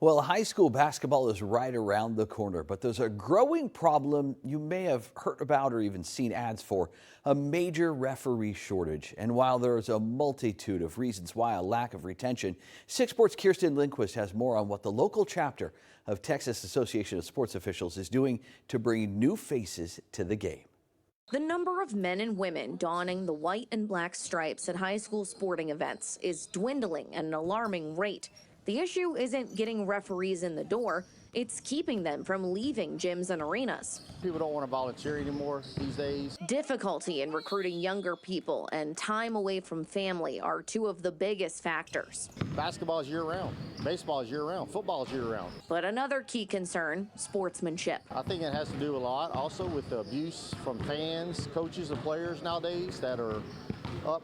Well, high school basketball is right around the corner, but there's a growing problem you may have heard about or even seen ads for, a major referee shortage. And while there's a multitude of reasons why a lack of retention, 6 Sports' Kierstin Lindkvist has more on what the local chapter of Texas Association of Sports Officials is doing to bring new faces to the game. The number of men and women donning the white and black stripes at high school sporting events is dwindling at an alarming rate. The issue isn't getting referees in the door, it's keeping them from leaving gyms and arenas. People don't want to volunteer anymore these days. Difficulty in recruiting younger people and time away from family are two of the biggest factors. Basketball is year-round, baseball is year-round, football is year-round. But another key concern, sportsmanship. I think it has to do a lot also with the abuse from fans, coaches, and players nowadays that are up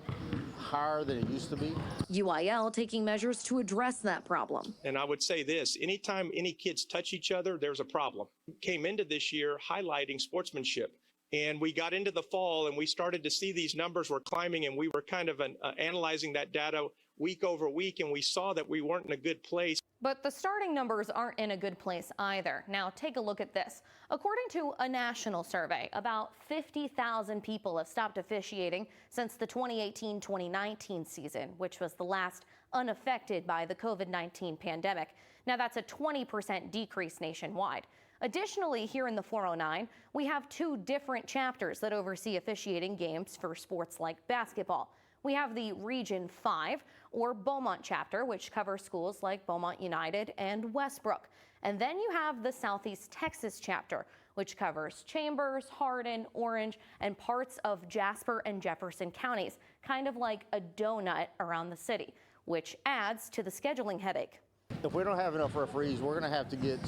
higher than it used to be. UIL taking measures to address that problem. And I would say this, anytime any kids touch each other, there's a problem. Came into this year highlighting sportsmanship. And we got into the fall and we started to see these numbers were climbing, and we were kind of analyzing that data week over week, and we saw that we weren't in a good place. But the starting numbers aren't in a good place either. Now take a look at this. According to a national survey, about 50,000 people have stopped officiating since the 2018-2019 season, which was the last unaffected by the COVID-19 pandemic. Now that's a 20% decrease nationwide. Additionally, here in the 409, we have 2 different chapters that oversee officiating games for sports like basketball. We have the Region 5, or Beaumont chapter, which covers schools like Beaumont United and Westbrook. And then you have the Southeast Texas chapter, which covers Chambers, Hardin, Orange, and parts of Jasper and Jefferson counties, kind of like a donut around the city, which adds to the scheduling headache. If we don't have enough referees, we're going to have to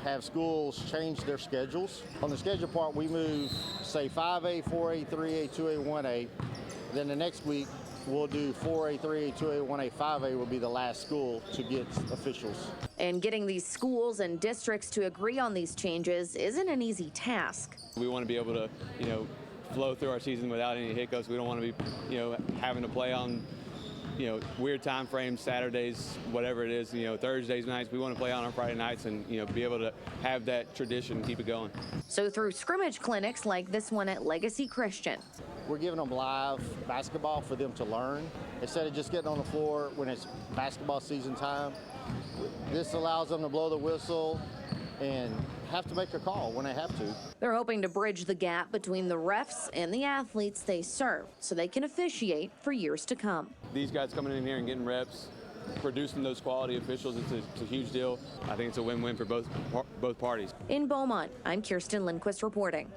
have schools change their schedules. On the schedule part, we move, say, 5A, 4A, 3A, 2A, 1A. Then the next week, we'll do 4A, 3A, 2A, 1A, 5A will be the last school to get officials. And getting these schools and districts to agree on these changes isn't an easy task. We want to be able to, flow through our season without any hiccups. We don't want to be, having to play on, weird time frames, Saturdays, whatever it is, Thursdays nights. We want to play on Friday nights and, be able to have that tradition and keep it going. So through scrimmage clinics like this one at Legacy Christian. We're giving them live basketball for them to learn instead of just getting on the floor when it's basketball season time. This allows them to blow the whistle and have to make a call when they have to. They're hoping to bridge the gap between the refs and the athletes they serve so they can officiate for years to come. These guys coming in here and getting reps, producing those quality officials, it's a huge deal. I think it's a win-win for both parties. In Beaumont, I'm Kierstin Lindkvist reporting.